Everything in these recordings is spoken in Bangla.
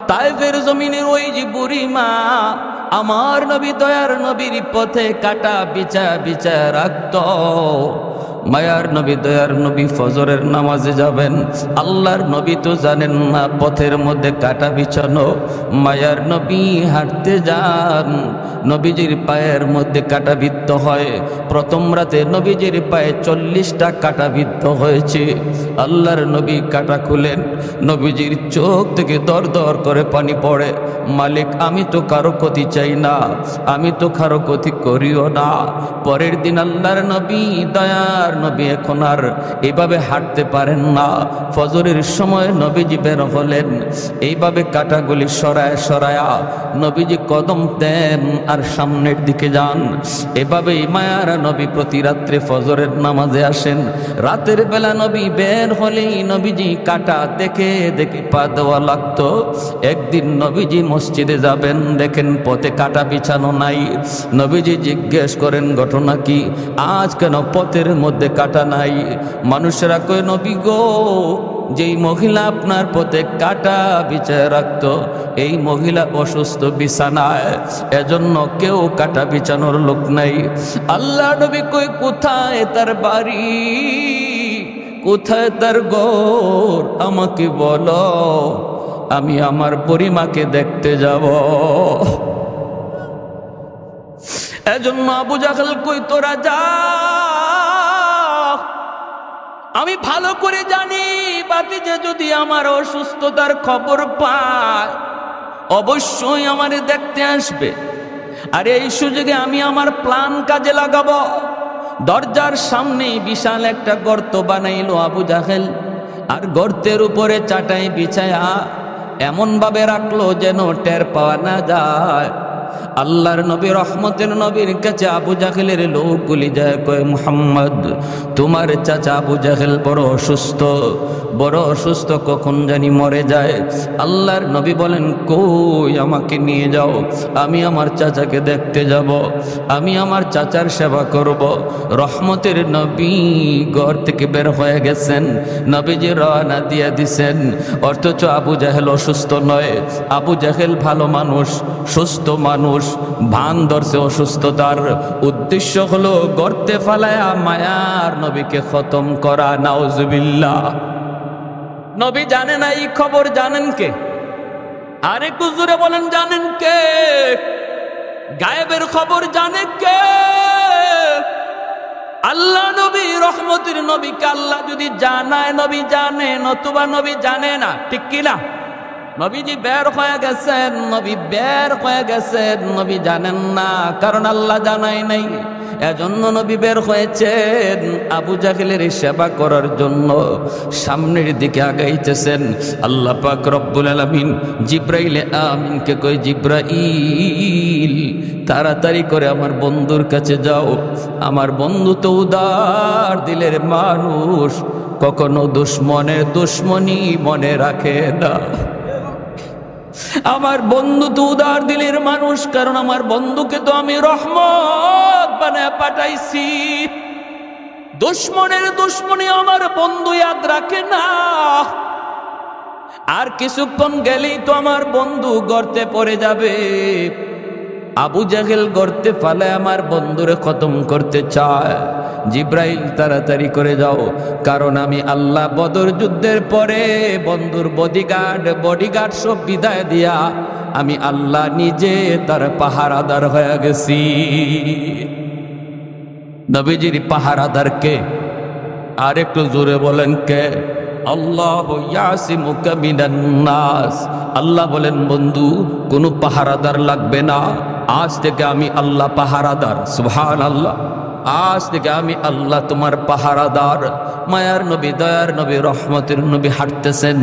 তায়েফের জমিনের ওই যে বুড়িমা আমার নবী দয়ার নবীর পথে কাটা বিছা বিছা রাখত। মায়ার নবী দয়ার নবী ফজরের নামাজে যাবেন, আল্লাহর নবী তো জানেন না পথের মধ্যে কাটা বিছানো। মায়ার নবী হাঁটতে যান, নবীজির পায়ের মধ্যে কাটা বিদ্ধ হয়। প্রথম রাতে নবীজির পায়ে 40টা কাটা বিদ্ধ হয়েছে। আল্লাহর নবী কাটা খুলেন, নবীজির চোখ থেকে দর দর করে পানি পড়ে। মালিক, আমি তো কারো ক্ষতি চাই না, আমি তো কারো ক্ষতি করিও না। পরের দিন আল্লাহর নবী দয়ার নবী এখন আর এইভাবে হাঁটতে পারেন না। ফজরের সময় নবীজি বের হলেন, এইভাবে কাটাগুলি সরায় সরায়া নবীজি কদম দেন আর সামনের দিকে যান। এভাবেই মায়ার নবী প্রতি রাত্রে ফজরের নামাজে আসেন। রাতের বেলা নবী বের হলেই নবীজি কাটা দেখে দেখে পা দেওয়া লাগতো। একদিন নবীজি মসজিদে যাবেন, দেখেন পথে কাটা বিছানো নাই। নবীজি জিজ্ঞেস করেন ঘটনা কি, আজ কেন পথের মধ্যে কাটা নাই? মানুষেরা কয়, নবী গো, যেই মহিলা আপনার পথে কাটা বিছায় রাখতো এই মহিলা অসুস্থ বিছানায়, এজন্য কেউ কাটা বিছানোর লোক নাই। আল্লাহ নবী কই, কোথায় তার বাড়ি, কোথায় তার ঘর, আমাকে বলো, আমি আমার বুড়িমাকে দেখতে যাব। এজন্য আবু জাহেল কই, তোরা যা, আমি ভালো করে জানি বাতিজা যদি আমার অসুস্থতার খবর পায় অবশ্যই আমারে দেখতে আসবে। আর এই সুযোগে আমি আমার প্ল্যান কাজে লাগাবো। দরজার সামনে বিশাল একটা গর্ত বানাইলো আবু জাহেল, আর গর্তের উপরে চাটাই বিছায়া এমন ভাবে রাখলো যেন টের পাওয়া না যায়। আল্লাহর নবী রহমতের নবীর কাছে আবু জাহেলের লোকগুলি যায়, কয়, মুহাম্মদ, তোমার চাচা আবু জাহেল বড় অসুস্থ, কখন জানি মরে যায়। আল্লাহর নবী বলেন, কই, আমাকে নিয়ে যাও, আমি আমার চাচাকে দেখতে যাব, আমি আমার চাচার সেবা করব। রহমতের নবী ঘর থেকে বের হয়ে গেছেন, নবীজি রওনা দিয়ে দিছেন, অথচ আবু জাহেল অসুস্থ নয়। আবু জাহেল ভালো মানুষ, সুস্থ মানুষ, ভান ধরছে অসুস্থতার। উদ্দেশ্য হলো গর্তে ফালায়া মায়ার নবীকে খতম করা। নাউজুবিল্লাহ। নবী জানেন না এই খবর, জানেন কে? আরেকটু জোরে বলেন, জানেন কে? গায়েবের খবর জানে কে? আল্লাহ নবী রহমতের নবীকে আল্লাহ যদি জানায় নবী জানে, নতুবা নবী জানে না, ঠিক কিনা? নবীজি বের হয়ে গেছেন, নবী জানেন না, কারণ আল্লাহ জানাই নাই। এজন্য নবী বের হয়েছেন আবু জাহেলের সেবা করার জন্য। সামনের দিকে আগাইতেছেন। আল্লাহ পাক রব্বুল আলামিন জিব্রাইল আমিনকে কই, জিব্রাইল, তাড়াতাড়ি করে আমার বন্ধুর কাছে যাও। আমার বন্ধু তো উদার দিলের মানুষ, কখনো দুশ্মনের দুশ্মনী মনে রাখে না। আমার বন্ধু তো উদার দিলের মানুষ, কারণ আমার বন্ধুকে তো আমি রহমত বানায় পাঠাইছি। দুশ্মনের দুশ্মনী আমার বন্ধু ইয়াদ রাখে না। আর কিছুক্ষণ গেলেই তো আমার বন্ধু গর্তে পড়ে যাবে। আবু জাহেল গর্তে ফালায় আমার বন্ধুরে খতম করতে চায়। জিব্রাইল, তাড়াতাড়ি করে যাও, কারণ আমি আল্লাহ বদর যুদ্ধের পরে বন্ধুর বডিগার্ড সব বিদায় দিয়া আমি আল্লাহ নিজে তার পাহারাদার হয়ে গেছি। নবীজির পাহারাদার কে? আর একটু জোরে বলেন, কে? আল্লাহু ইয়াসিমুকা মিনান নাস। আল্লাহ বলেন, বন্ধু, কোনো পাহারাদার লাগবে না, আজ থেকে আমি আল্লাহ পাহারাদার। সুবহানাল্লাহ। আজ থেকে আমি আল্লাহ তোমার পাহারাদার। মায়ার নবী দয়ার নবী রহমতের নবী হাঁটতেছেন,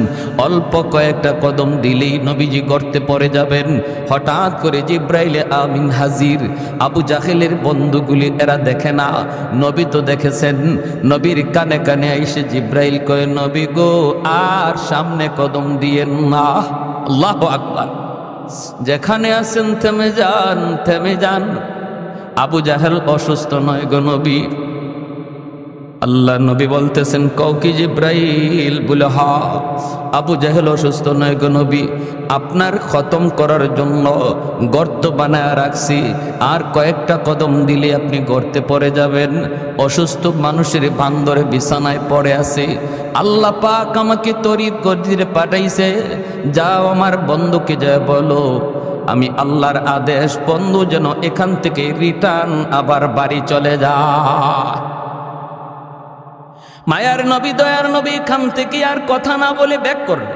অল্প কয়েকটা কদম দিলেই নবীজি গর্তে পড়ে যাবেন। হঠাৎ করে জিব্রাইল আমিন হাজির। আবু জাহেলের বন্ধুগুলি এরা দেখে না, নবী তো দেখেছেন। নবীর কানে কানে এসে জিব্রাইল কয়, নবী গো, আর সামনে কদম দিয়েন না। আল্লাহু আকবার। যেখানে আছেন থেমে যান, থেমে যান। আবু জাহেল অসুস্থ নয় গো নবী, আল্লাহ নবী বলতেছেন, কও কি জিব্রাইল? বলে হ। আবু জাহেল অসুস্থ নয় গো নবী, আপনার খতম করার জন্য গর্ত বানায় রাখছি, আর কয়েকটা কদম দিলে আপনি গর্তে পড়ে যাবেন। অসুস্থ মানুষের বান্দরে বিছানায় পড়ে আছে, আল্লাহ পাক আমাকে তরিত গর্তে পাঠাইছে, যাও আমার বন্ধুকে যায় বলো আমি আল্লাহর আদেশ, বন্ধু যেন এখান থেকে রিটার্ন আবার বাড়ি চলে যায়। মায়ার নবী দয়ার নবী এখান থেকে আর কথা না বলে ব্যাক করবে।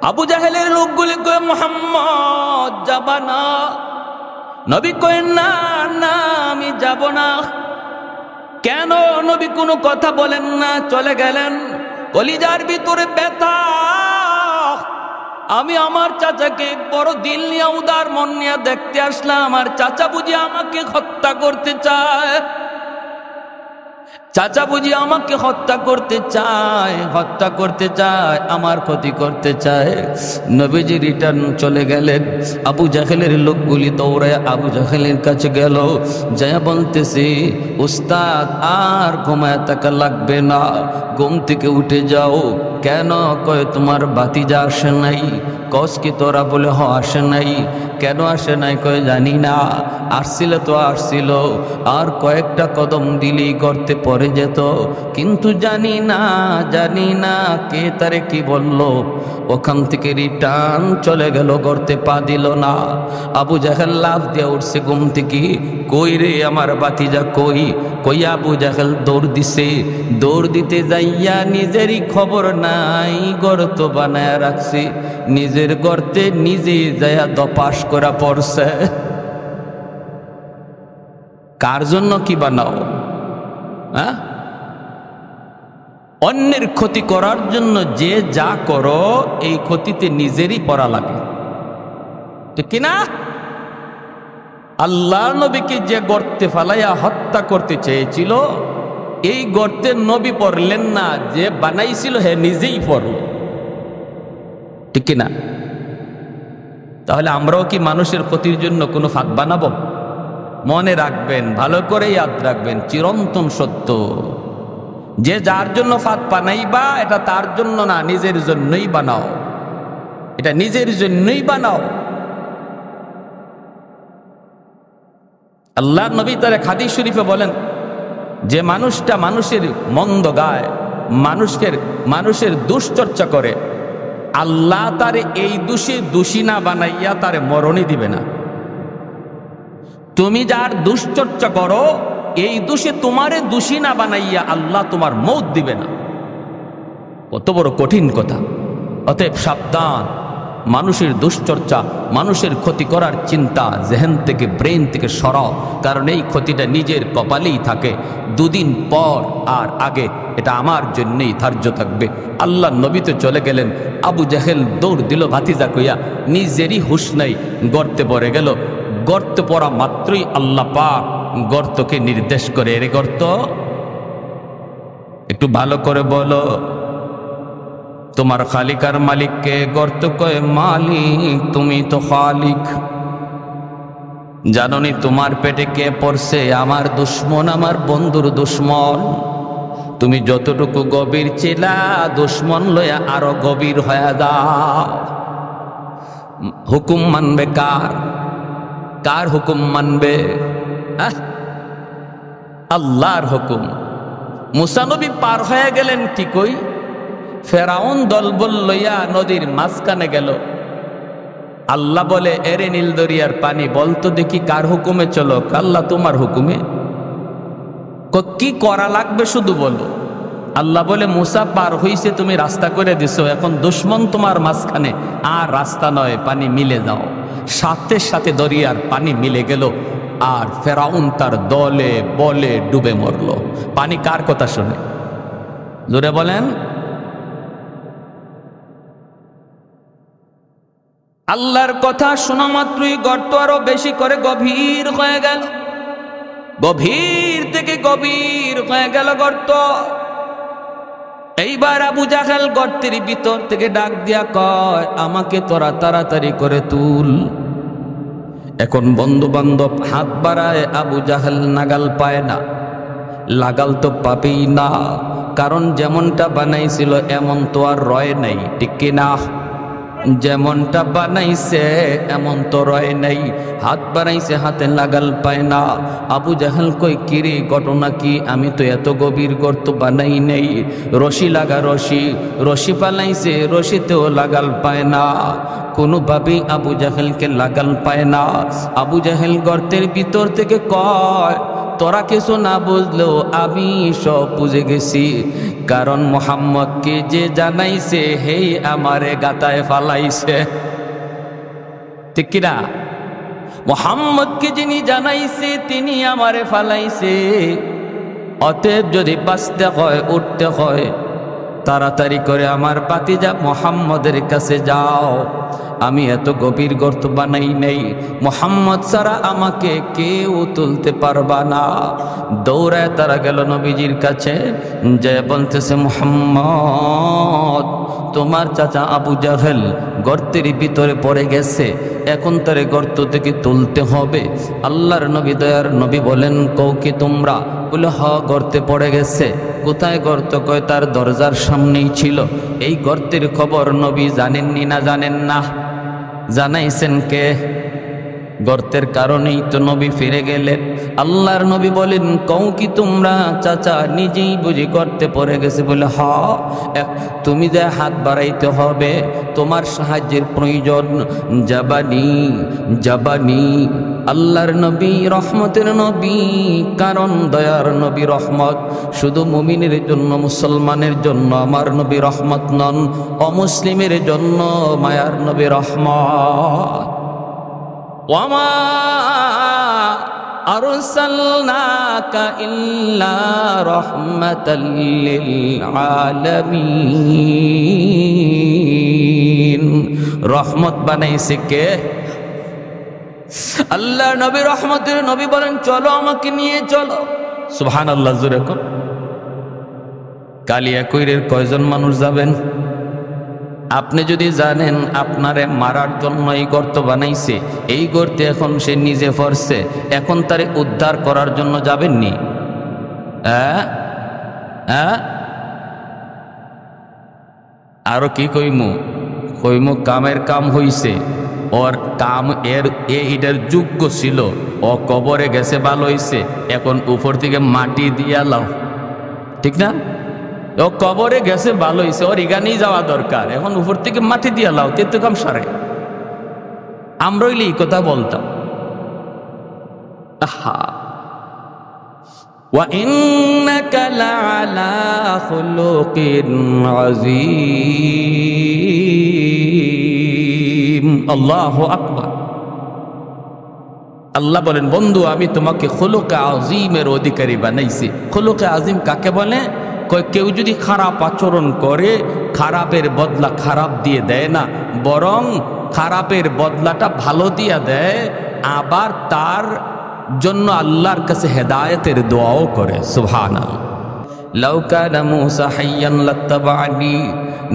আবু জাহেলের লোকগুলি কয়, মুহাম্মদ যাবা না? নবী কয়, না না আমি যাব না। কেন? নবী কোনো কথা বলেন না, চলে গেলেন। কলিজার ভিতরে ব্যথা। আমি আমার চাচাকে বড় দিল নিয়ে উদার মন নিয়ে দেখতে আসলাম, আমার চাচা বুঝি আমাকে হত্যা করতে চায়, চাচা বুঝি আমাকে হত্যা করতে চায়, হত্যা করতে চায়, আমার ক্ষতি করতে চায়। নবীজি রিটার্ন চলে গেলেন। আবু জাহেলের লোকগুলি দৌড়ায় আবু জাহেলের কাছে গেল, যা বলতেছে, উস্তাদ আর ঘুমায় থাকা লাগবে না, ঘুম থেকে উঠে যাও। কেন? কয় তোমার বাতিজা আসে নাই। কস কি তোরা? বলে হ আসে নাই। কেন আসে নাই? কয় জানি না, আসছিল তো আসছিল, আর কয়েকটা কদম দিলেই গর্তে পড়ে যেত, কিন্তু জানি না কে তারে কি বলল। ওখান থেকে রিটার্ন চলে গেল, গর্তে পা দিল না। আবু জাহেল লাফ দিয়ে উঠছে ঘুম থেকে, কই রে আমার বাতিজা কই? কই আবু জাহেল দৌড় দিছে, দৌড় দিতে যাইয়া নিজেরই খবর নাই, গর্ত বানায় রাখছে, নিজের গর্তে নিজে যাইয়া দপাস করা পড়ছে। কার জন্য কি বানাও? হ্যাঁ, অন্যের ক্ষতি করার জন্য যে যা করো, এই ক্ষতিতে নিজেরই পড়া লাগে, ঠিক কিনা? আল্লাহ নবীকে যে গর্তে ফালাইয়া হত্যা করতে চেয়েছিল, এই গর্তে নবী পড়লেন না, যে বানাইছিল হে নিজেই পড়ল, ঠিক কিনা? তাহলে আমরাও কি মানুষের ক্ষতির জন্য কোনো ফাঁদ বানাবো? মনে রাখবেন, ভালো করে ইয়াদ রাখবেন, চিরন্তন সত্য, যে যার জন্য ফাঁদ বানাইবা, এটা তার জন্য না, নিজের জন্যই বানাও, এটা নিজের জন্যই বানাও। আল্লাহ নবী তার হাদিস শরীফে বলেন, যে মানুষটা মানুষের মন্দ গায়, মানুষের দুশ্চর্চা করে, আল্লাহ তারে এই দোষী না বানাইয়া তারে মরণই দিবে না। তুমি যার দুশ্চর্চা করো, এই দোষে তোমারে দোষী না বানাইয়া আল্লাহ তোমার মৌত দিবে না। কত বড় কঠিন কথা! অতএব সাবধান, মানুষের দুশ্চর্চা, মানুষের ক্ষতি করার চিন্তা জেহেন থেকে, ব্রেন থেকে সরাও, কারণ এই ক্ষতিটা নিজের কপালেই থাকে, দুদিন পর আর আগে এটা আমার জন্যই ধার্য থাকবে। আল্লাহ নবী তো চলে গেলেন, আবু জাহেল দৌড় দিল ভাতিজা কইয়া, নিজেরই হুঁশ নাই, গর্তে পড়ে গেল। গর্তে পড়া মাত্রই আল্লাহ পাক গর্তকে নির্দেশ করে, এরে গর্ত, একটু ভালো করে বলো, তোমার খালিক আর মালিককে? গর্ত কয়, মালিক তুমি তো খালিক। জাননি তোমার পেটে কে পড়ছে? আমার দুশ্মন, আমার বন্ধুর দুশ্মন। তুমি যতটুকু গভীর ছিলা, দুশ্মন লয়া আরো গভীর হয়ে যাও। হুকুম মানবে কার? কার হুকুম মানবে? আল্লাহর হুকুম। মুসা নবী পার হয়ে গেলেন ঠিকই, ফেরাউন দলবল লইয়া নদীর মাঝখানে গেল। আল্লাহ বলে, এরে নীল দরিয়ার পানি, বলতো দেখি কার হুকুমে চলো? আল্লাহ তোমার হুকুমে। কি করা লাগবে শুধু বলো। আল্লাহ বলে, মুসা পার হইছে, তুমি রাস্তা করে দিছো, এখন দুশ্মন তোমার মাঝখানে, আর রাস্তা নয়, পানি মিলে যাও। সাথে সাথে দরিয়ার পানি মিলে গেল, আর ফেরাউন তার দলে বলে ডুবে মরল। পানি কার কথা শুনে? জোরে বলেন। আল্লাহর কথা শোনা মাত্রই গর্ত আরো বেশি করে গভীর হয়ে গেল, গভীর থেকে গভীর হয়ে গেল গর্ত। এইবার আবু জাহেল গর্তের ভিতর থেকে ডাক দিয়া কয়, আমাকে তোরা তাড়াতাড়ি করে তুল। এখন বন্ধু বান্ধব হাত বাড়ায়, আবু জাহেল নাগাল পায় না। লাগাল তো পাবেই না, কারণ যেমনটা বানাইছিল এমন তো আর রয় নাই, ঠিক কিনা? যেমনটা বানাইছে এমন তো রয় নাই। হাত বানাইছে, হাতে লাগাল পায় না। আবু জাহেল কই কিরে ঘটনা কি? আমি তো এত গভীর গর্ত বানাই নাই। রশি লাগা, রশি পালাইছে, রশিতেও লাগাল পায় না। কোনোভাবেই আবু জাহেলকে লাগাল পায় না। আবু জাহেল গর্তের ভিতর থেকে কয়, তোরা কিছু না বুঝলেও আমি সব বুঝে গেছি, কারণ মুহাম্মদকে যে জানাইছে হেই আমারে গাতায় ফালাইছে, ঠিক কিনা? মুহাম্মদকে যিনি জানাইছে তিনি আমারে ফালাইছে। অতএব যদি বাঁচতে হয়, উঠতে হয়, তাড়াতাড়ি করে আমার ভাতিজা মুহাম্মদের কাছে যাও। আমি এত গভীর গর্ত বানাই নাই, মুহাম্মদ ছাড়া আমাকে কেউ তুলতে পারবা না। দৌড়ায় তারা গেল নবীজির কাছে, যে বলতেছে, মুহাম্মদ তোমার চাচা আবু জাহেল গর্তের ভিতরে পড়ে গেছে, এখন তারে গর্ত থেকে তুলতে হবে। আল্লাহর নবী, দয়ার নবী বলেন, কও কি তোমরা? বলে হ, গর্তে পড়ে গেছে। কোথায় গর্ত? কয় তার দরজার সামনেই ছিল। এই গর্তের খবর নবী জানেননি না জানেন না? জানাইছেন কে? গর্তের কারণেই তো নবী ফিরে গেলেন। আল্লাহর নবী বলেন, কও কি তোমরা চাচা নিজেই বুঝি গর্তে পড়ে গেছে? বলে হ। তুমি যে হাত বাড়াইতে হবে, তোমার সাহায্যের প্রয়োজন। জাবানি আল্লাহর নবী রহমতের নবী, কারণ দয়ার নবী রহমত শুধু মুমিনের জন্য, মুসলমানের জন্য আমার নবী রহমত নন, অমুসলিমের জন্য মায়ার নবী রহমত। ওয়ামা আরসালনাকা ইল্লা রাহমাতাল লিল আলামিন। রহমত বানাইছে কে? আল্লাহ নবী রহমতের নবী বলেন, চলো আমাকে নিয়ে চলো। সুবহানাল্লাহ, জোরে কর। কালিয়াকৈরের কয়জন মানুষ যাবেন? আপনি যদি জানেন আপনারে মারার জন্য এই গর্ত বানাইছে, এই গর্তে এখন সে নিজে পড়ছে, এখন তারে উদ্ধার করার জন্য যাবেননি? আরো কি কইমু? কামের কাম হইছে, ওর কাম এটার যোগ্য ছিল, ও কবরে গেছে, ভালো হইছে, এখন উপর থেকে মাটি দিয়া লাও, ঠিক না? ও কবরে গেছে, ভালো হইছে, ওর এখানেই যাওয়া দরকার, এখন উপর থেকে মাটি দিয়া লাও, তেতো কাম সারে। আমরা হইলে এই কথা বলতাম। আহা, ওয়া ইন্নাকা লাআলা খুলুকিন আযীম। আল্লাহু আকবার। আল্লাহ বলেন, বন্ধু আমি তোমাকে খুলুকে আযীমের অধিকারী বানাইছি। খুলুকে আযীম কাকে বলে? কেউ যদি খারাপ আচরণ করে, খারাপের বদলা খারাপ দিয়ে দেয় না, বরং খারাপের বদলাটা ভালো দিয়ে দেয়, আবার তার জন্য আল্লাহর কাছে হেদায়েতের দোয়াও করে। সুবহানাল্লাহ। লাউ কানা মূসা হাইয়ান লাত্তাবা'নি।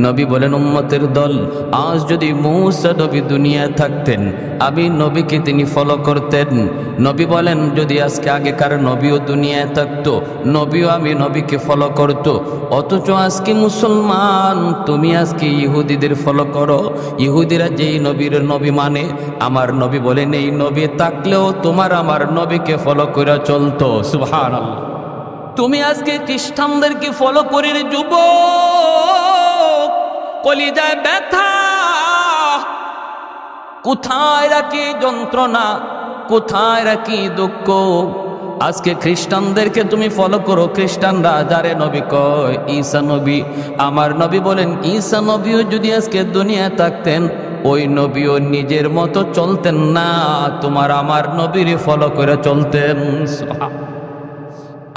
নবী বলেন, উম্মতের দল, আজ যদি মূসা নবী দুনিয়ায় থাকতেন, আমি নবীকে তিনি ফলো করতেন। নবী বলেন, যদি আজকে আগেকার নবীও দুনিয়ায় থাকতো, নবীও আমি নবীকে ফলো করতো। অথচ আজকে মুসলমান, তুমি আজকে ইহুদিদের ফলো করো। ইহুদিরা যেই নবীর নবী মানে, আমার নবী বলেন এই নবী থাকলেও তোমার আমার নবীকে ফলো করে চলতো। সুবহানাল্লাহ। তুমি আজকে খ্রিস্টানদেরকে ফলো করে যুবক, কলিজায় ব্যথা, কোথায় রাখি যন্ত্রণা, কোথায় রাখি দুঃখ। আজকে খ্রিস্টানদেরকে তুমি ফলো করো, খ্রিস্টানরা যারে নবী কয় ঈসা নবী। আমার নবী বলেন, ঈসা নবীও যদি আজকে দুনিয়ায় থাকতেন, ওই নবীও নিজের মতো চলতেন না, তোমার আমার নবীর ফলো করে চলতেন।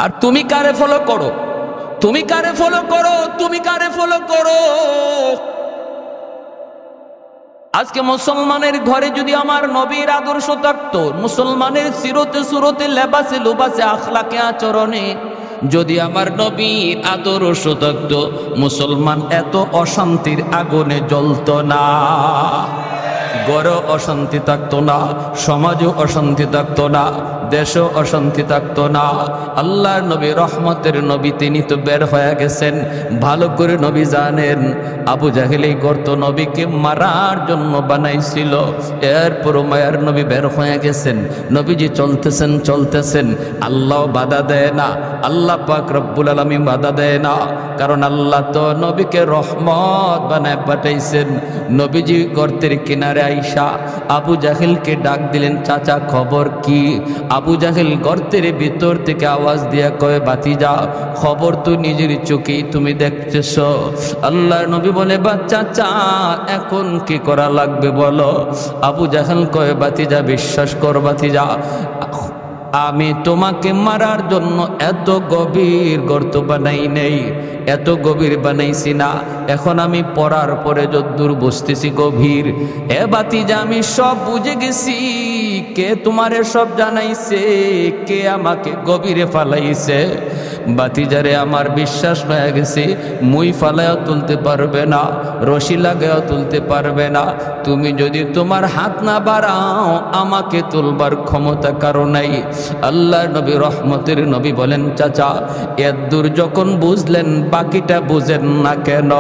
আর তুমি কারে ফলো করো? তুমি কারে ফলো করো? তুমি কারে ফলো করো? আজকে মুসলমানের ঘরে যদি আমার নবীর আদর্শ থাকতো, মুসলমানের সিরতে সুরতে লেবাসে লুবাসে আখলাকে আচরণে যদি আমার নবীর আদর্শ থাকতো, মুসলমান এত অশান্তির আগুনে জ্বলতো না। ঘরে অশান্তি থাকতো না, সমাজও অশান্তি থাকতো না, দেশও অশান্তি থাকতো না। আল্লাহর নবী, রহমতের নবী, তিনি তো বের হয়ে গেছেন। ভালো করে নবী জানেন আবু জাহেল এই গর্ত নবীকে মারার জন্য বানাইছিল। এরপরও মায়ার নবী বের হয়ে গেছেন। নবীজি চলতেছেন, আল্লাহ বাধা দেয় না, আল্লাহ পাক রব্বুল আলামিন বাধা দেয় না, কারণ আল্লাহ তো নবীকে রহমত বানায় পাঠাইছেন। নবীজি গর্তের কিনারে আইসা আবু জাহেলকে ডাক দিলেন, চাচা খবর কি? আবু জাহেল গর্তের ভিতর থেকে আওয়াজ দিয়া কয়, বাতিজা খবর তো নিজের চোখেই তুমি দেখতেছ। আল্লাহর নবী বলে, চাচা এখন কি করা লাগবে বলো? আবু জাহেল কয়, বাতিজা বিশ্বাস কর বাতিজা, আমি তোমাকে মারার জন্য এত গভীর গর্ত বানাই নেই, এত গভীর বানাইছি না। এখন আমি পড়ার পরে যদ্দূর বুঝতেছি গভীর, এ বাতিজা আমি সব বুঝে গেছি। কে তোমারে সব জানাইছে? কে আমাকে গভীরে ফালাইছে? বাতিজারে আমার বিশ্বাস হয়ে গেছে, মুই ফালাইয়া তুলতে পারবে না, রশি লাগাইয়া তুলতে পারবে না। তুমি যদি তোমার হাত না বাড়াও আমাকে তুলবার ক্ষমতা কারো নাই। আল্লাহ নবী, রহমতের নবী বলেন, চাচা এত দূর যখন বুঝলেন বাকিটা বুঝেন না কেন?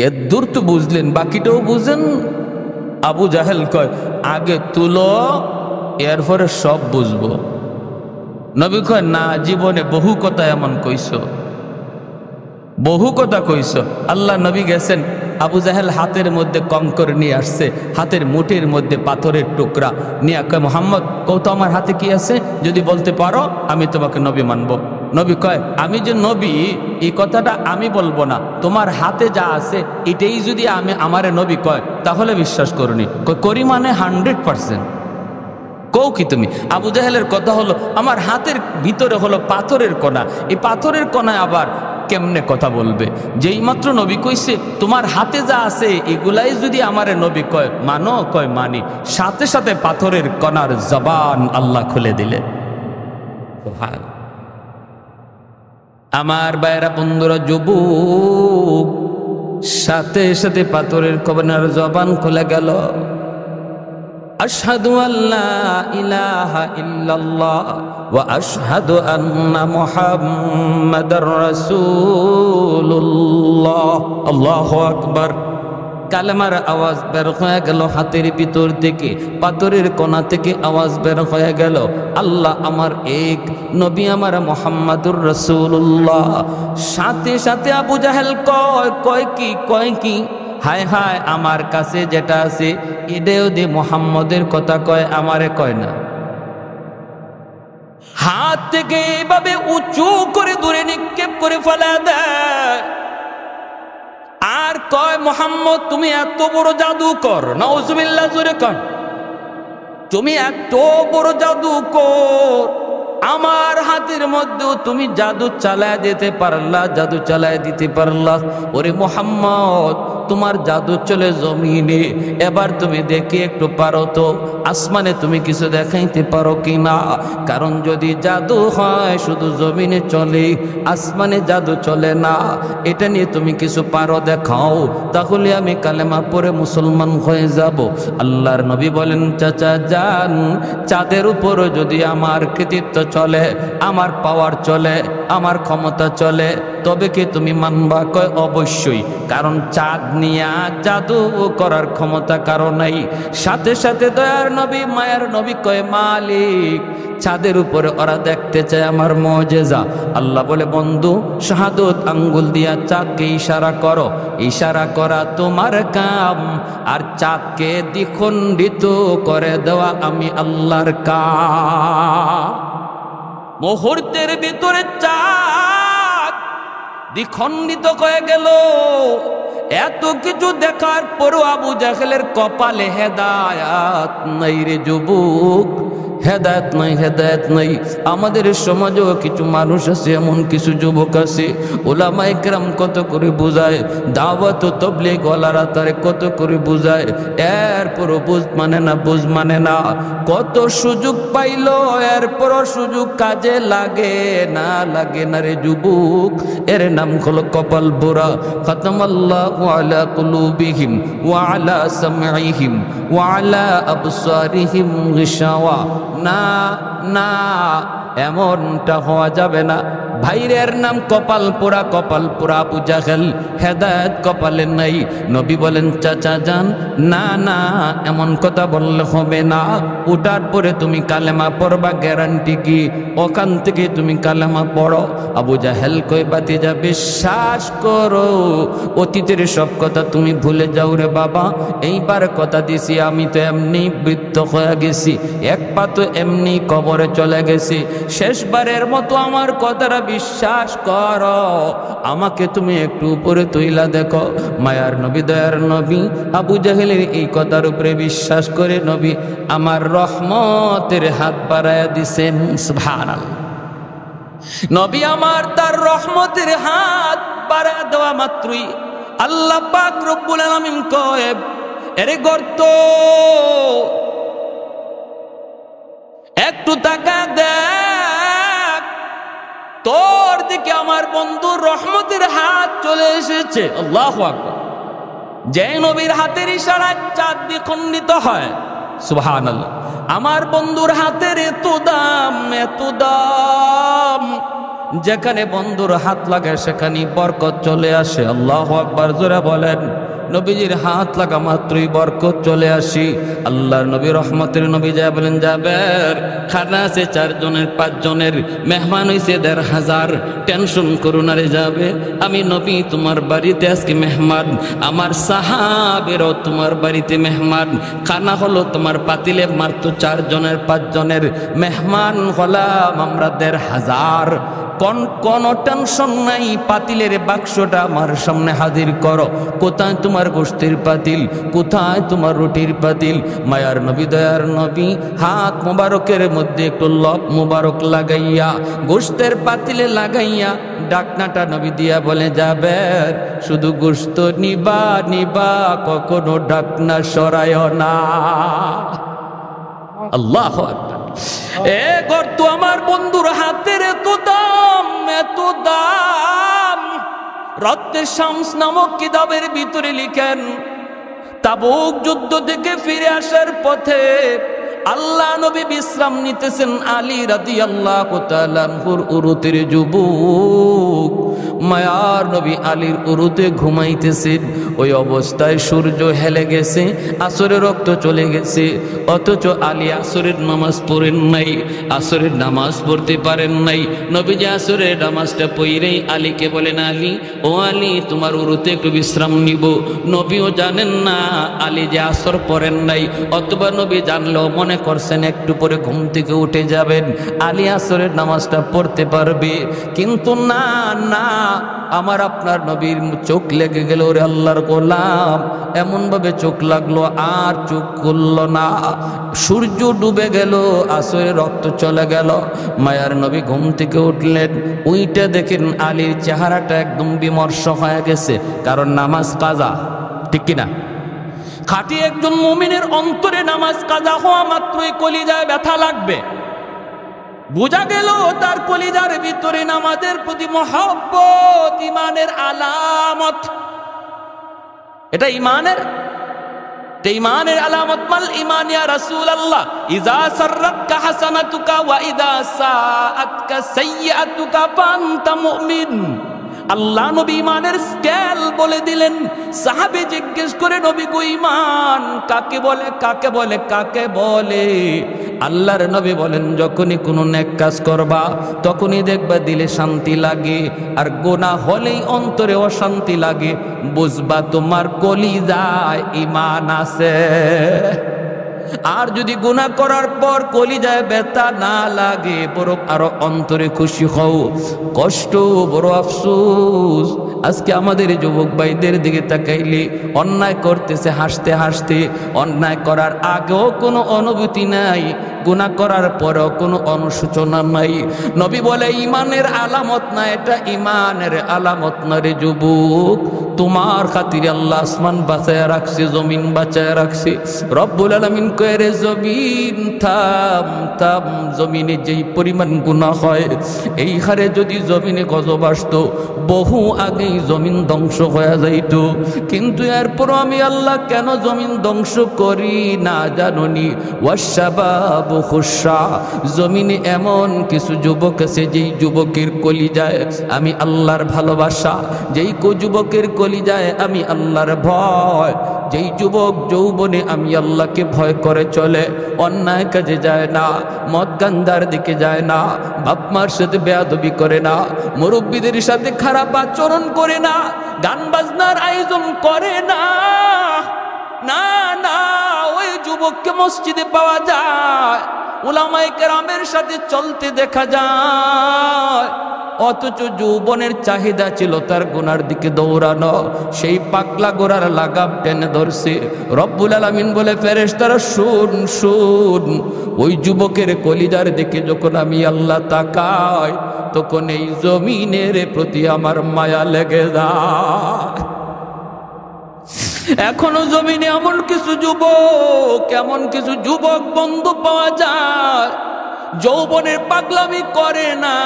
এত দূর তো বুঝলেন, বাকিটাও বুঝেন। আবু জাহেল কয়, আগে তুলো এরপরে সব বুঝবো। নবী কয়, না, জীবনে বহু কথা এমন কইছো, বহু কথা কইছো। আল্লাহ নবী গেছেন, আবু জাহেল হাতের মধ্যে কঙ্কর নিয়ে আসছে, হাতের মুঠির মধ্যে পাথরের টুকরা নিয়ে কয়, মোহাম্মদ কও তো আমার হাতে কি আছে, যদি বলতে পারো আমি তোমাকে নবী মানব। নবী কয়, আমি যে নবী এই কথাটা আমি বলবো না, তোমার হাতে যা আছে এটাই যদি আমারে নবী কয় তাহলে বিশ্বাস করুনি। করি মানে 100%। কও কি তুমি? আবু জাহেলের কথা হলো, আমার হাতের ভিতরে হলো পাথরের কণা, এই পাথরের কণায় আবার কেমনে কথা বলবে? যেই মাত্র নবী কইছে তোমার হাতে যা আছে এগুলাই যদি আমারে নবী কয় মানো, কয় মানি, সাথে সাথে পাথরের কণার জবান আল্লাহ খুলে দিলে। আমার বাইরা বন্ধুরা, যুবক, সাথে সাথে পাথরের কণার জবান খুলে গেল। আশহাদু আল্লা ইলাহা ইল্লাল্লাহ ওয়া আশহাদু আন্না মুহাম্মাদার রাসূলুল্লাহ। আল্লাহু আকবার। কালেমার আওয়াজ বের হয়ে গেল হাতের ভিতর থেকে, পাথরের কোণা থেকে আওয়াজ বের হয়ে গেল, আল্লাহ আমার এক, নবী আমার মুহাম্মাদুর রাসূলুল্লাহ। সাথে সাথে আবু জাহেল কয় কি হায় হায়, আমার কাছে যেটা আছে এটাও দিয়ে মুহাম্মদের কথা কয়, আমারে কয় না। হাত থেকে এইভাবে উঁচু করে দূরে নিক্ষেপ করে ফেলা দেয় আর কয়, মুহাম্মদ তুমি এত বড় জাদুকর, নাউজুবিল্লাহ, জোরে কর, তুমি এত বড় জাদুকর, আমার হাতের মধ্যেও তুমি জাদু চালায় দিতে পারলা, জাদু চালায় দিতে পারলা। ওরে মুহাম্মদ, তোমার জাদু চলে জমিনে, এবার তুমি দেখি একটু পারো তো আসমানে তুমি কিছু দেখাইতে পারো কিনা? কারণ যদি জাদু হয় শুধু জমিনে চলে, আসমানে জাদু চলে না, এটা নিয়ে তুমি কিছু পারো দেখাও, তাহলে আমি কালেমা পড়ে মুসলমান হয়ে যাব। আল্লাহর নবী বলেন, চাচা যান, চাঁদের উপরও যদি আমার কৃতিত্ব চলে, আমার পাওয়ার চলে, আমার ক্ষমতা চলে, তবে কি তুমি মানবা? কয় অবশ্যই, কারণ চাঁদ নিয়া জাদু করার ক্ষমতা কারো নাই। সাথে সাথে দয়ার নবী, মায়ার নবী কয়, মালিক চাঁদের উপরে ওরা দেখতে চায় আমার মুজিজা। আল্লাহ বলে, বন্ধু শাহাদত আঙ্গুল দিয়া চাঁদকে ইশারা করো, ইশারা করা তোমার কাম, আর চাঁদকে দ্বিখণ্ডিত করে দেওয়া আমি আল্লাহর কাম। মুহূর্তের ভিতরে চাঁদ দ্বিখণ্ডিত হয়ে গেল। এত কিছু দেখার পরও আবু জাহেলের কপালে হেদায়াত নাই রে যুবক, হেদায়েত নাই, হেদায়েত নাই। আমাদের সমাজেও কিছু মানুষ আছে, এমন কিছু যুবক আছে, ওলামায়ে কেরাম কত করে বুঝায়, দাওয়াত ও তাবলীগ ওয়ালারা তারে কত করে বুঝায়, এরপরও বুঝ মানে না, বুঝ মানে না। কত সুযোগ পাইলো, এরপরও সুযোগ কাজে লাগে না, লাগে না রে যুবক। এর নাম হলো কপাল পোড়া। খাতামাল্লাহু আলা কুলুবিহিম ওয়া আলা সামঈহিম ওয়া আলা আবসারিহিম গিশাওয়া। না না, এমনটা হওয়া যাবে না। ভাইরের নাম কপাল পোড়া, কপাল পোড়া আবু জাহেল, হেদায়েত কপালে নাই। নবী বলেন চাচা যান, না না, এমন কথা বললে হবে না। ওটার পরে তুমি কালেমা পড়বা, গ্যারান্টি কি? ওখান থেকে তুমি কালেমা পড়ো। আবু জাহেল কই বাতিজা বিশ্বাস করো, অতীতের সব কথা তুমি ভুলে যাও রে বাবা। এইবার কথা দিছি, আমি তো এমনি বৃদ্ধ হয়ে গেছি, এক পা তো এমনি কবরে চলে গেছি। শেষবারের মতো আমার কথাটা বিশ্বাস করো, আমাকে তুমি একটু উপরে তুইলা দেখো। মায়ার নবী, দয়ার নবী আবু জাহেলের এই কথার উপরে বিশ্বাস করে নবী আমার রহমতের হাত বাড়ায়া দিছেন। সুবহানাল্লাহ। নবী আমার তার রহমতের হাত বাড়ায়া দেওয়া মাত্রই আল্লাহ পাক রব্বুল আলামিন কয়, এরে গর্ত একটু তাকা দেখ, তোর দিকে আমার বন্ধুর রহমতের হাত চলে এসেছে। আল্লাহু আকবার। যে নবীর হাতের ইশারায় চাঁদ দ্বিখণ্ডিত হয়, সুবহানাল্লাহ। আমার বন্ধুর হাতের এত দাম, এত দাম, যেখানে বন্ধুর হাত লাগে সেখানে বরকত চলে আসে। আল্লাহু আকবার, জোরে বলেন। নবীজির হাত লাগা মাত্রই বরকত চলে আসি। আল্লাহর নবী রহমতের নবী যা বলেন, যাবের খানা আছে 4 জনের 5 জনের, মেহমান হইছে 1500, টেনশন করো না রে যাবে, আমি নবী তোমার বাড়িতে আজকে মেহমান, আমার সাহাবেরও তোমার বাড়িতে মেহমান। খানা হলো তোমার পাতিলে মাত্র 4 জনের 5 জনের, মেহমান হলাম আমরা 1500। কোনো টেনশন নাই, পাতিলের বাক্সটা আমার সামনে হাজির করো। কোথায় তোমার গোশতের পাতিল, কোথায় তোমার রুটির পাতিল? মায়ার নবী, দয়ার নবী হাত মুবারকের মধ্যে একটু লব মুবারক লাগাইয়া গোশতের পাতিলে লাগাইয়া ডাকনাটা নবী দিয়া বলে, যাবে শুধু গোশত নিবা নিবা, কখনো ডাকনা সরায় না। আল্লাহু আকবার। এ গর্ত আমার বন্ধুর হাতের এত দাম, এত দাম। রত্নে শামস নামক কিতাবের ভিতরে লিখেন, তাবুক যুদ্ধ থেকে ফিরে আসার পথে আল্লাহ নবী বিশ্রাম নিতেছেন। আলী রাদিয়াল্লাহু তাআলা আনহুর উরুতের যুবক মায়ার নবী আলীর উরুতে ঘুমাইতেছেন। ওই অবস্থায় সূর্য হেলে গেছে, আসরের রক্ত চলে গেছে, অথচ আলী আসরের নামাজ পড়েন নাই, আসরের নামাজ পড়তে পারেন নাই। নবীজি আসরের নামাজটা পড়েই আলীকে বলেন, আলী ও আলী, তোমার উরুতে একটু বিশ্রাম নিব। নবীও জানেন না আলী যে আসর পড়েন নাই, অথবা নবী জানলেও মনে করছেন একটু পরে ঘুম থেকে উঠে যাবেন, আলী আসরের নামাজটা পড়তে পারবে। কিন্তু না না, আমার আপনার নবীর চোখ লেগে গেল, ওরে আল্লাহর গোলাম, এমন ভাবে চোখ লাগলো আর চোখ খুলল না। সূর্য ডুবে গেল, আসরের রক্ত চলে গেল। মায়ার নবী ঘুম থেকে উঠলেন, উইটা দেখেন আলীর চেহারাটা একদম বিমর্ষ হয়ে গেছে, কারণ নামাজ কাজা, ঠিক কিনা? খাঁটি একজন মুমিনের অন্তরে নামাজ কাজা হওয়া মাত্রই কলিজায় ব্যথা লাগবে। বোঝা গেল তার কলিজার ভিতরে নামাজের প্রতি মহব্বত ইমানের আলামত। এটা ইমানের আলামত। মাল ঈমান ইয়া রাসূলুল্লাহ? ইযা সাররাতকা হাসানাতুকা ওয়া ইযা সাআতকা সাইয়্যাতুকা ফাআনতা মুমিন। আল্লাহ নবী ইমানের স্কেল বলে দিলেন। সাহাবী জিজ্ঞেস করে, নবী গো ঈমান কাকে বলে, কাকে বলে, কাকে বলে? আল্লাহর নবী বলেন, যখনই কোনো নেক কাজ করবা তখনই দেখবা দিলে শান্তি লাগে, আর গুনাহ হলেই অন্তরে অশান্তি লাগে, বুঝবা তোমার কলিজায় ঈমান আছে। আর যদি গুনাহ করার পর কলিজায় ব্যথা না লাগে, বরং আরো অন্তরে খুশি হও, কষ্ট বড় আফসোস। আজকে আমাদের যুবক ভাইদের দিকে তাকাইলে অন্যায় করতেছে হাসতে হাসতে, অন্যায় করার আগেও কোনো অনুভূতি নাই, গুনাহ করার পরেও কোনো অনুশোচনা নাই। নবী বলে ঈমানের আলামত না, এটা ঈমানের আলামত না রে যুবক। তোমার খাতিরে আল্লাহ আসমান বাঁচায় রাখছে, জমিন বাঁচায় রাখছে। রব্বুল আলামিন কয়ে রে জমিন থাম থাম, জমিনে যেই পরিমাণ গুনাহ হয় এই হারে যদি জমিনে গজব আসতো বহু আগেই জমিন ধ্বংস হয়ে যাইত। কিন্তু এরপরও আমি আল্লাহ কেন জমিন ধ্বংস করি না জাননি? ওয়াশাবাবু খুশা, জমিনে এমন কিছু যুবক আছে যেই যুবকের কলিজায় আমি আল্লাহর ভালোবাসা, যেই যুবকের কলিজায় আমি আল্লাহর ভয়, যেই যুবক যৌবনে আমি আল্লাহকে ভয় করে চলে, অন্যায় কাজে যায় না, মদ গান্ধার দিকে যায় না, বাপ মার সাথে বেয়াদবি করে না, মুরব্বীদের সাথে খারাপ আচরণ করে না, গান বাজনার আয়োজন করে না, না না, ওই যুবককে মসজিদে পাওয়া যায়, উলামায়ে কেরামের সাথে চলতে দেখা যায়। অথচ যৌবনের চাহিদা ছিল তার গুনার দিকে দৌড়ানো, সেই পাগলা গোরার লাগাম টেনে ধরছে। রব্বুল আলামিন বলে ফেরেশতারা শুন শুন, ওই যুবকের কলিজার দিকে যখন আমি আল্লাহ তাকাই তখন এই জমিনের প্রতি আমার মায়া লেগে যায়। এখনো জমিনে এমন কিছু যুবক বন্ধু পাওয়া যায় যৌবনের পাগলামি করে না,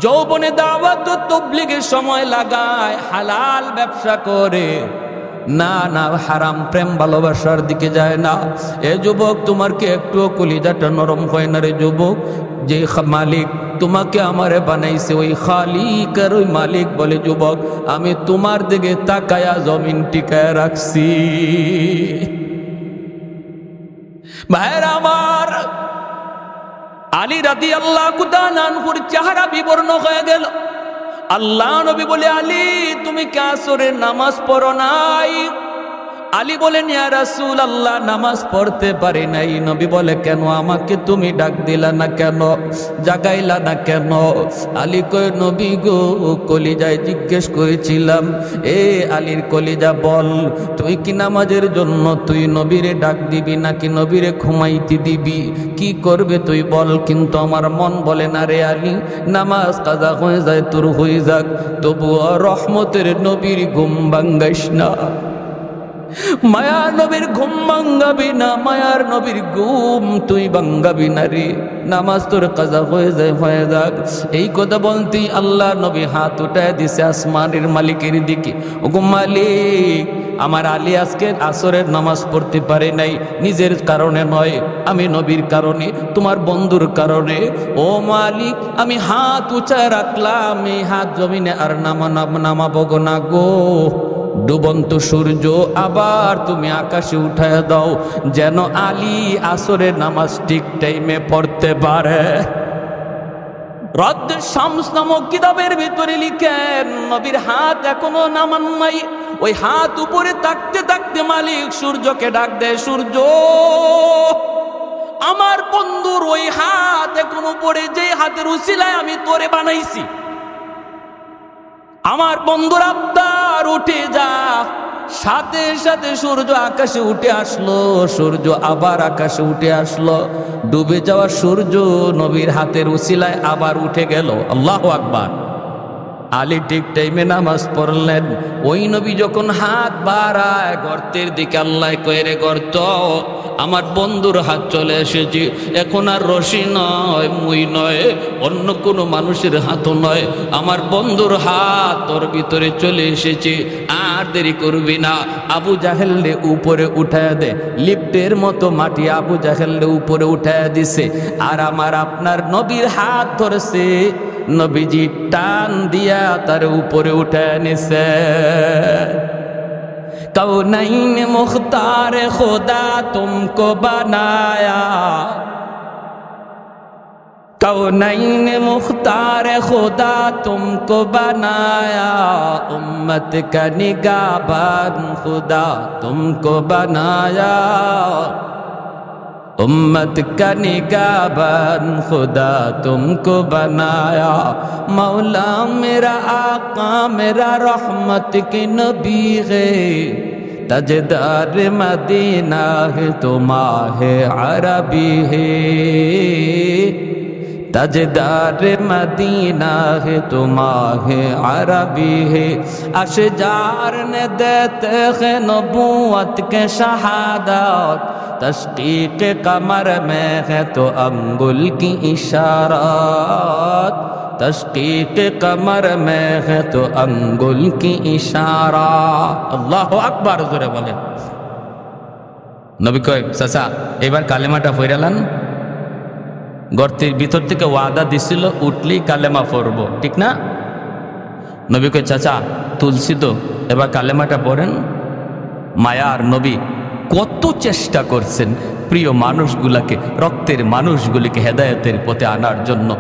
যৌবনে দাওয়াত ও তাবলীগের সময় লাগায়, হালাল ব্যবসা করে, না না, হারাম প্রেম ভালোবাসার দিকে যায় না। এ যুবক, তোমার কি একটুও কলিজাটা নরম হয় না রে যুবক? যে মালিক তোমাকে আমারে বানাইছে ওই খালিক আর ওই মালিক বলে যুবক আমি তোমার দিকে তাকায়া জমিন টিকায় রাখছি। ভাইরা আমার, আলী রাদিয়াল্লাহু তাআলা আনহুর চেহারা বিবর্ণ হয়ে গেল। আল্লাহ নবী বলে, আলী তুমি কি আসরের নামাজ পড়ো নাই? আলী বলেন, ইয়া রাসূলুল্লাহ নামাজ পড়তে পারি নাই। নবী বলে, কেন? আমাকে তুমি ডাক দিলা না কেন, জাগাইলা না কেন? আলী কয়, নবী গো, কলিজায় জিজ্ঞেস করেছিলাম, এ আলীর কলিজা বল, তুই কি নামাজের জন্য তুই নবীরে ডাক দিবি নাকি নবীরে ঘুমাইতে দিবি, কি করবে তুই বল? কিন্তু আমার মন বলে না রে আলী, নামাজ কাজা হয়ে যায় তোর হয়ে যাক, তবুও রহমতের নবীর ঘুম ভাঙ্গাইস না। মায়ার নবীর ঘুম ভাঙ্গাবি না, মায়ার নবীর ঘুম তুই ভাঙ্গাবি না রে, নামাজ তোর কাজা হয়ে যায় হয়ে যাক। এই কথা বলতেই আল্লাহ নবী হাত উঠায় দিছে আসমানের মালিকের দিকে। ওগো মালিক, আমার আলী আজকে আসরের নামাজ পড়তে পারে নাই, নিজের কারণে নয়, আমি নবীর কারণে, তোমার বন্ধুর কারণে। ও মালিক, আমি হাত উঁচায় রাখলাম, এই হাত জমিনে আর নামাবো না গো। ডুবন্ত সূর্য আবার তুমি আকাশে উঠায় দাও, যেন আলী আসরের নামাজ ঠিক টাইমে পড়তে পারে। রদ্দুশ শামস নামক কিতাবের ভিতরে লিখেন, নবীর হাত এখনো নামান নাই। ওই হাত উপরে থাকতে থাকতে মালিক সূর্যকে ডাক দেয়, সূর্য আমার বন্ধুর ওই হাত এখন উপরে, যে হাতের উসিলায় আমি তোরে বানাইছি, আমার বন্ধুর আবদার উঠে যা। সাথে সাথে সূর্য আকাশে উঠে আসলো, সূর্য আবার আকাশে উঠে আসলো, ডুবে যাওয়া সূর্য নবীর হাতের উসিলায় আবার উঠে গেল। আল্লাহু আকবার। আলী ঠিক টাইমে নামাজ পড়লেন। ওই নবী যখন হাত বাড়ায় গর্তের দিকে, আল্লাহ কয়ে রে গর্ত, আমার বন্ধুর হাত চলে এসেছে, এখন আর রশি নয়, মুই নয়, অন্য কোনো মানুষের হাতও নয়, আমার বন্ধুর হাত তোর ভিতরে চলে এসেছে, আর দেরি করবি না। আবু জাহেলকে উপরে উঠায় দে, লিফটের মতো মাটি আবু জাহেলকে উপরে উঠায় দিছে, আর আমার আপনার নবীর হাত ধরেছে, নবীজি টান দিয়া তার উপরে উঠায় নিছে। कौनैन मुख्तार खुदा तुमको बनाया, कौनैन मुख्तार खुदा तुमको बनाया, उम्मत का निगाहबान खुदा तुमको बनाया, उम्मत का निगाहबान खुदा तुमको बनाया। मौला मेरा आका मेरा रहमत के नबी है, तजदार मदीना है तो माहे अरबी है, तजदार मदीना है तो माहे अरबी है। अशजार ने देते हैं नबूवत के शहादत, तस्कीक कमर में है तो अंगुल की इशारात, तस्कीक कमर में है तो अंगुल की इशारा। अल्लाह আকবার জোরে বলে। নবী কয় চাচা এবার কালেমাটা পড়ালেন, গর্তের ভিতর থেকে ওয়াদা দিছিল উঠলি কালেমা পড়ব, ঠিক না? নবী কয় চাচা তুলসী তো, এবার কালেমাটা পড়েন। মায়ার নবী কত চেষ্টা করছেন প্রিয় মানুষগুলাকে, রক্তের মানুষগুলিকে হেদায়েতের পথে আনার জন্য,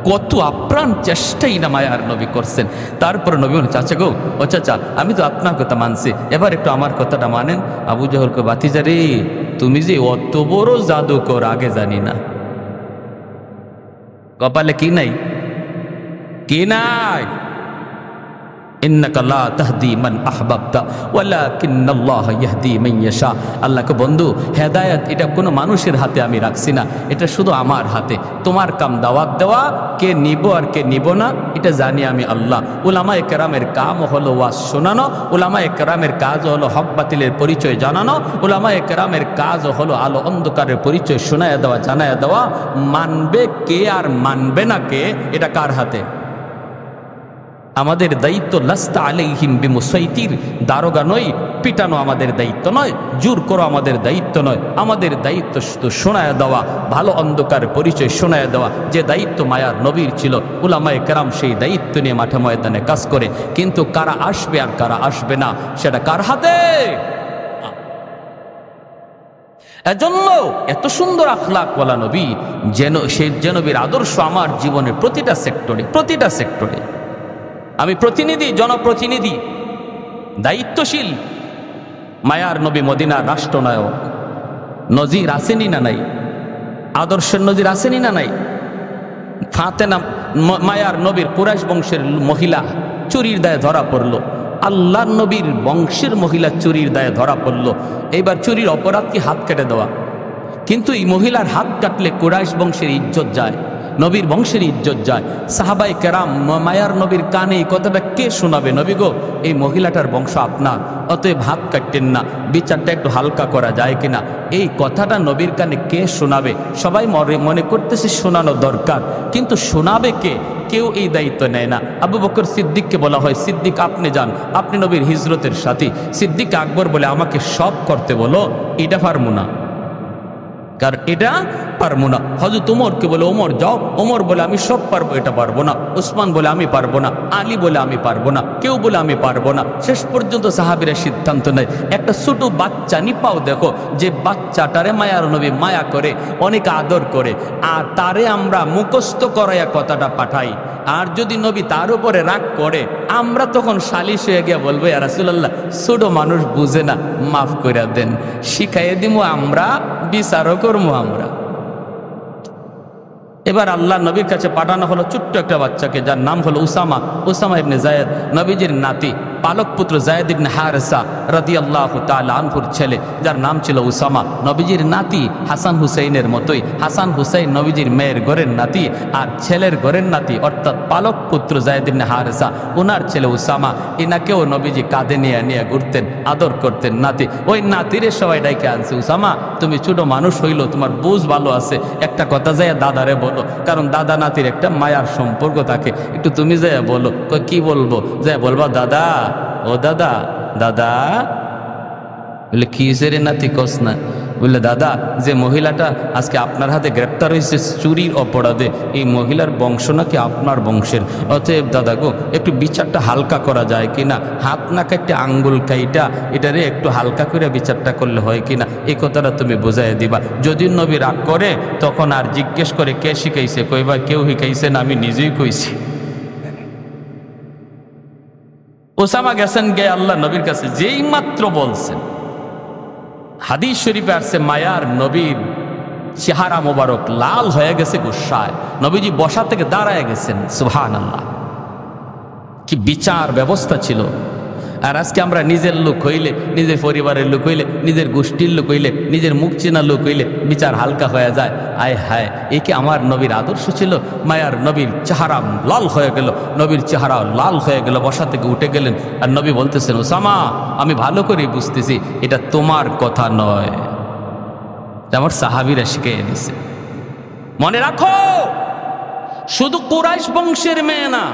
কত আপ্রাণ চেষ্টাই না মায়ার নবী করছেন। তারপর নবী বলেন চাচা গো, ও চাচা আমি তো আপনার কথা মানছি, এবার একটু আমার কথাটা মানেন। আবু জাহল কয় বাতিজা রে, তুমি যে অত বড় জাদুকর আগে জানি না। কপালে কি নাই? কি নাই? ইন্নাকা লা তাহদি মান আহবাবতা ওয়ালাকিন্নাল্লাহ ইয়াহদি মান ইয়াশা। আল্লাহকে বন্ধু হেদায়েত এটা কোনো মানুষের হাতে আমি রাখছি না, এটা শুধু আমার হাতে। তোমার কাম দাওয়াত দেওয়া, কে নিব আর কে নিব না এটা জানি আমি আল্লাহ। উলামায়ে কেরামের কাম হলো ওয়াজ শোনানো, উলামায়ে কেরামের কাজ হলো হক বাতিলের পরিচয় জানানো, উলামায়ে কেরামের কাজ হলো আলো অন্ধকারের পরিচয় শোনায়া দেওয়া, জানায়া দেওয়া। মানবে কে আর মানবে না কে এটা কার হাতে? আমাদের দায়িত্ব লাস্তা আলাইহিম বিমুসাইতির, দারোগা নয়, পিটানো আমাদের দায়িত্ব নয়, জোর করো আমাদের দায়িত্ব নয়। আমাদের দায়িত্ব শুধু শোনায় দেওয়া, ভালো অন্ধকার পরিচয় শোনায় দেওয়া, যে দায়িত্ব মায়ার নবীর ছিল। উলামায়ে কেরাম সেই দায়িত্ব নিয়ে মাঠে ময়দানে কাজ করে, কিন্তু কারা আসবে আর কারা আসবে না সেটা কার হাতে? এজন্য এত সুন্দর আখলাক ওয়ালা নবী, যেন সেই যে নবীর আদর্শ আমার জীবনের প্রতিটা সেক্টরে, প্রতিটা সেক্টরে। আমি প্রতিনিধি, জনপ্রতিনিধি, দায়িত্বশীল। মায়ার নবী মদিনার রাষ্ট্রনায়ক, নজির আসেনি না নাই? আদর্শের নজির আসেনি না নাই? ফাতেমা মায়ার নবীর কুরাইশ বংশের মহিলা চুরির দায়ে ধরা পড়ল, আল্লাহর নবীর বংশের মহিলা চুরির দায়ে ধরা পড়ল। এইবার চুরির অপরাধ কি হাত কেটে দেওয়া? কিন্তু এই মহিলার হাত কাটলে কুরাইশ বংশের ইজ্জত যায়, নবীর বংশের ইজ্জত যায়। সাহাবায়ে কেরাম মায়ার নবীর কানে এই কথাটা কে শোনাবে? নবী গো, এই মহিলাটার বংশ আপনার, অতএব হাত কাটতেন না, বিচারটা একটু হালকা করা যায় কিনা, এই কথাটা নবীর কানে কে শোনাবে? সবাই মনে করতেছে শোনানো দরকার, কিন্তু শোনাবে কে? কেউ এই দায়িত্ব নেয় না। আবু বকর সিদ্দিককে বলা হয়, সিদ্দিক আপনি যান, আপনি নবীর হিজরতের সাথী। সিদ্দিক আকবর বলে আমাকে সব করতে বলো, এটা পারবো না, কারণ এটা পারবো না। হযরত ওমরকে বলে ওমর যাও, ওমর বলে আমি সব পারবো, এটা পারবো না। উসমান বলে আমি পারবো না, আলী বলে আমি পারবো না, কেউ বলে আমি পারবো না। শেষ পর্যন্ত সাহাবীরা সিদ্ধান্ত নেয়, একটা ছোট বাচ্চা নিপাও দেখো, যে বাচ্চাটারে মায়ার নবী মায়া করে, অনেক আদর করে, আর তারে আমরা মুখস্থ করাইয়া কথাটা পাঠাই। আর যদি নবী তার উপরে রাগ করে, আমরা তখন সালিশ হয়ে গিয়ে বলবো ইয়া রাসূলুল্লাহ, ছোট মানুষ বুঝে না, মাফ করে দেন, শিখাইয়ে দিব আমরা, বিচারও করবো আমরা। এবার আল্লাহ নবীর কাছে পাঠানো হলো ছোট্ট একটা বাচ্চাকে, যার নাম হলো উসামা, উসামা ইবনে যায়েদ, নবীজির নাতি, পালক পুত্র যায়েদ ইবনে হারেসা রাদিয়াল্লাহু তাআলা আনহুর ছেলে, যার নাম ছিল উসামা। নবীজির নাতি হাসান হুসাইনের মতোই, হাসান হুসাইন নবীজির মেয়ের ঘরের নাতি, আর ছেলের ঘরের নাতি অর্থাৎ পালক পুত্র যায়েদ ইবনে হারেসা, ওনার ছেলে উসামা। এনাকেও নবীজি কাঁধে নিয়ে নিয়ে ঘুরতেন, আদর করতেন নাতি। ওই নাতিরে সবাই ডাইকে আনছে, উসামা তুমি ছোট মানুষ হইলো, তোমার বুঝ ভালো আছে, একটা কথা যায় দাদারে বলো, কারণ দাদা নাতির একটা মায়ার সম্পর্ক থাকে, একটু তুমি যায় বলো। কি বলবো? যায় বলবা দাদা, ও দাদা, দাদা বলে কি রে নাতি কস না? বললে দাদা, যে মহিলাটা আজকে আপনার হাতে গ্রেপ্তার হয়েছে চুরির অপরাধে, এই মহিলার বংশ নাকি আপনার বংশের, অতএব দাদা গো একটু বিচারটা হালকা করা যায় কিনা, হাত না কাটতে আঙ্গুল কাইটা এটারে একটু হালকা করে বিচারটা করলে হয় কিনা, এই কথাটা তুমি বোঝাই দিবা। যদি নবী রাগ করে তখন আর জিজ্ঞেস করে কে শিখাইছে, কইবা কেউ শিখাইছে না, আমি নিজেই কইছি। ওসামা গেছেন গে আল্লাহ নবীর কাছে, যেই মাত্র বলছেন, হাদিস শরীফে আসছে মায়ার নবীর চেহারা মোবারক লাল হয়ে গেছে গুসায়, নবীজি বসা থেকে দাঁড়ায় গেছেন। সুবহানাল্লাহ, কি বিচার ব্যবস্থা ছিল। আর আজকে আমরা নিজের লোক হইলে, নিজের পরিবারের লোক হইলে, নিজের গোষ্ঠীর লোক হইলে, নিজের মুখ চেনা লোক হইলে বিচার হালকা হয়ে যায়। আয় হায়, এই কি আমার নবীর আদর্শ ছিল? মায়ার নবীর চেহারা লাল হয়ে গেল, নবীর চেহারা লাল হয়ে গেল, বসা থেকে উঠে গেলেন। আর নবী বলতেছেন, ওসামা আমি ভালো করে বুঝতেছি এটা তোমার কথা নয়, আমার সাহাবীরা শিখিয়ে দিছে। মনে রাখো, শুধু কুরাইশ বংশের মেয়ে না,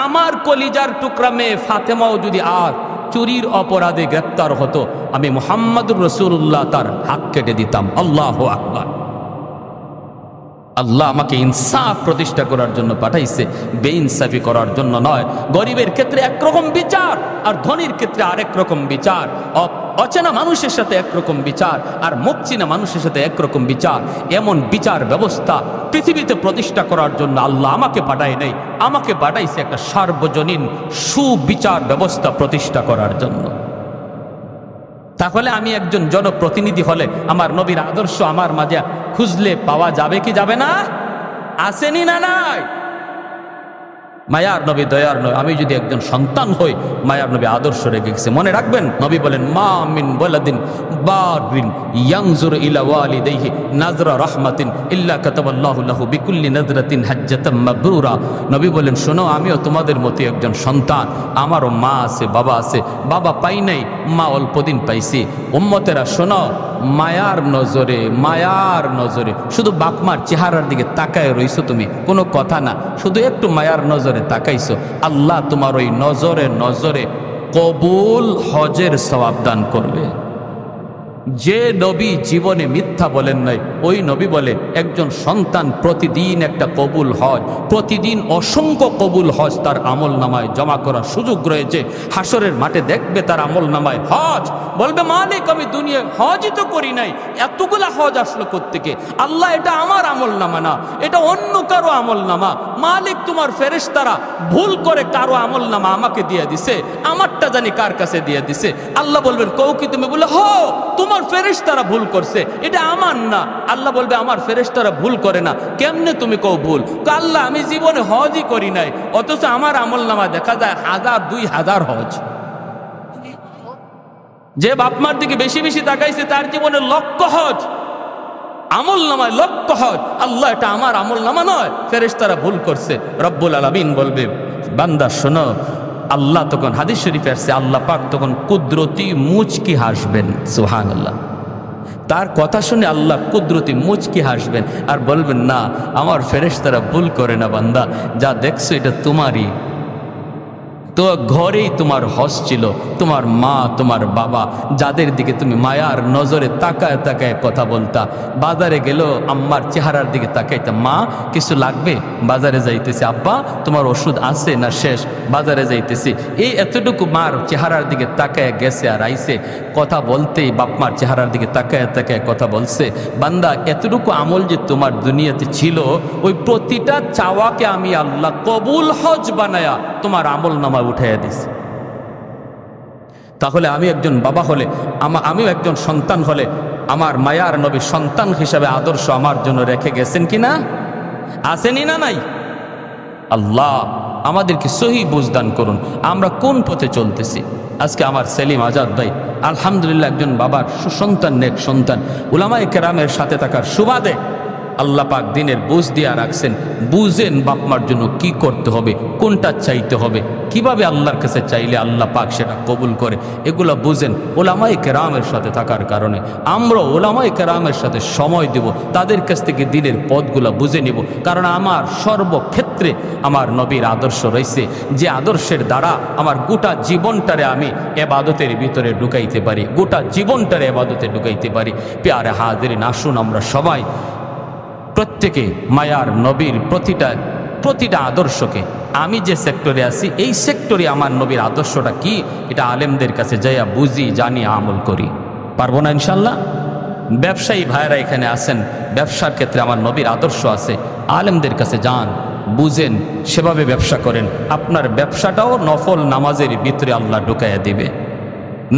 আমার কলিজার টুকরা মেয়ে ফাতেমাও যদি আর চুরির অপরাধে গ্রেপ্তার হতো, আমি মুহাম্মদুর রাসূলুল্লাহ তার হাত কেটে দিতাম। আল্লাহু আকবার। আল্লাহ আমাকে ইনসাফ প্রতিষ্ঠা করার জন্য পাঠাইছে, বেইনসাফি করার জন্য নয়। গরিবের ক্ষেত্রে একরকম বিচার আর ধনীর ক্ষেত্রে আরেক রকম বিচার, অচেনা মানুষের সাথে একরকম বিচার আর মুখ চেনা মানুষের সাথে একরকম বিচার। এমন বিচার ব্যবস্থা পৃথিবীতে প্রতিষ্ঠা করার জন্য আল্লাহ আমাকে পাঠায় নাই, আমাকে পাঠাইছে একটা সার্বজনীন সুবিচার ব্যবস্থা প্রতিষ্ঠা করার জন্য। তাহলে আমি একজন জনপ্রতিনিধি হলে আমার নবীর আদর্শ আমার মাঝে খুঁজলে পাওয়া যাবে কি যাবে না? আসেনি না নাই? মায়ার নবী দয়ার নবী, আমি যদি একজন সন্তান হই, মায়ার নবী আদর্শ রেখে গেছে। মনে রাখবেন, নবী বলেন, মা মিন ওয়ালাদিন বারিন ইয়ানজুরু ইলা ওয়ালিদাইহি নাজরা রাহমাতিন ইল্লা কাতাবাল্লাহু লাহু বিকুল্লি নাজরাতিন হাজ্জাতাম মাবরুরা। নবী বলেন, শোনো, আমিও তোমাদের মতো একজন সন্তান, আমারও মা আছে, বাবা আছে। বাবা পাই নাই, মা অল্পদিন পাইছি। উম্মতেরা শোনো, মায়ার নজরে, মায়ার নজরে শুধু বাপমার চেহারার দিকে তাকায় রইছো তুমি, কোনো কথা না, শুধু একটু মায়ার নজরে তাকাইছো, আল্লাহ তোমার ওই নজরে নজরে কবুল হজের সওয়াব দান করবে। যে নবী জীবনে মিথ্যা বলেন নাই, ওই নবী বলে একজন সন্তান প্রতিদিন একটা কবুল হজ, প্রতিদিন অসংখ্য কবুল হজ তার আমল নামায় জমা করার সুযোগ রয়েছে। হাসরের মাঠে দেখবে তার আমল নামায় হজ, বলবে মালিক আমি দুনিয়ায় হজই তো করি নাই, এতগুলা হজ আসলো কোত্থেকে? আল্লাহ এটা আমার আমল নামা না, এটা অন্য কারো আমল নামা। মালিক তোমার ফেরেশতারা ভুল করে কারো আমল নামা আমাকে দিয়ে দিছে, আমারটা জানি কার কাছে দিয়ে দিছে। আল্লাহ বলবেন, কও কি তুমি? বলে হো, তোমার ফেরেশতারা ভুল করছে, এটা আমার না। আল্লাহ বলবে, আমার ফেরেশতারা ভুল করে না, কেমনে তুমি কও ভুল? আল্লাহ আমি জীবনে হজই করি নাই, অথচ আমার আমল নামা দেখা যায় 1000 2000 হজ। যে বাপমার দিকে বেশি বেশি তাকাইছে তার জীবনে লক্ষ হজ, আমল নামায় লক্ষ হজ। আল্লাহ এটা আমার আমল নামা নয়, ফেরেশতারা ভুল করছে। রব্বুল আলামিন বলবে, বান্দা শোনো, আল্লাহ তখন হাদিস শরীফে আসছে, আল্লাহ পাক তখন কুদরতি মুচকি হাসবেন। সুবহানাল্লাহ। তার কথা শুনে আল্লাহ কুদরতি মুচকি হাসবেন আর বলবেন, না, আমার ফেরেশতারা ভুল করে না বান্দা, যা দেখছো এটা তোমারই। তো ঘরেই তোমার হজ ছিল, তোমার মা, তোমার বাবা, যাদের দিকে তুমি মায়ার নজরে তাকায় তাকায় কথা বলতা। বাজারে গেল আম্মার চেহারার দিকে তাকাইতা, মা কিছু লাগবে? বাজারে যাইতেছি। আব্বা তোমার ওষুধ আছে না শেষ? বাজারে যাইতেছি। এই এতটুকু মার চেহারার দিকে তাকায় গেছে আর আইছে, কথা বলতেই বাপমার চেহারার দিকে তাকায় তাকায় কথা বলছে। বান্দা, এতটুকু আমল যে তোমার দুনিয়াতে ছিল, ওই প্রতিটা চাওয়াকে আমি আল্লাহ কবুল হজ বানায়া তোমার আমল নামা উঠাইয়া দিছি। তাহলে আমি একজন বাবা হলে, আমিও একজন সন্তান হলে, আমার মায়ার নবী সন্তান হিসাবে আদর্শ আমার জন্য রেখে গেছেন কিনা? আসেনি না নাই? আল্লাহ আমাদেরকে সহি বুঝদান করুন, আমরা কোন পথে চলতেছি। আজকে আমার সেলিম আজাদ ভাই আলহামদুলিল্লাহ একজন বাবার সুসন্তান, নেক সন্তান, উলামায়ে কেরামের সাথে থাকার সুবাদে আল্লাহ পাক দিনের বুঝ দিয়া রাখছেন, বুঝেন বাপমার জন্য কি করতে হবে, কোনটা চাইতে হবে, কিভাবে আল্লাহর কাছে চাইলে আল্লাহ পাক সেটা কবুল করে, এগুলো বুঝেন। ওলামায়ে কেরামের সাথে থাকার কারণে আমরা ওলামায়ে কেরামের সাথে সময় দেব, তাদের কাছ থেকে দিনের পথগুলো বুঝে নিব। কারণ আমার সর্বক্ষেত্রে আমার নবীর আদর্শ রয়েছে, যে আদর্শের দ্বারা আমার গোটা জীবনটারে আমি এবাদতের ভিতরে ঢুকাইতে পারি, গোটা জীবনটারে এবাদতে ঢুকাইতে পারি। প্যারে হাজিরিন, আসুন আমরা সবাই প্রত্যেকে মায়ার নবীর প্রতিটা আদর্শকে, আমি যে সেক্টরে আছি এই সেক্টরে আমার নবীর আদর্শটা কি, এটা আলেমদের কাছে যাইয়া বুঝি, জানি, আমল করি। পারবো না ইনশাল্লাহ? ব্যবসায়ী ভাইয়েরা এখানে আছেন, ব্যবসার ক্ষেত্রে আমার নবীর আদর্শ আছে, আলেমদের কাছে যান, বুঝেন, সেভাবে ব্যবসা করেন। আপনার ব্যবসাটাও নফল নামাজের ভিতরে আল্লাহ ঢুকাইয়া দিবে,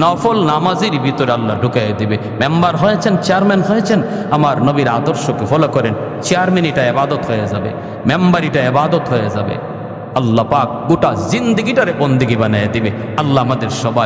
নফল নামাজের ভিতরে আল্লাহ ঢুকাইয়া দিবে। মেম্বার হয়েছেন, চেয়ারম্যান হয়েছেন, আমার নবীর আদর্শকে ফলো করেন, চেয়ারম্যান এটা ইবাদত হয়ে যাবে, মেম্বার এটা ইবাদত হয়ে যাবে। আল্লাহ পাক গোটা জিন্দেগিটারে বন্দেগি বানিয়ে দিবে। আল্লাহ আমাদের সবাই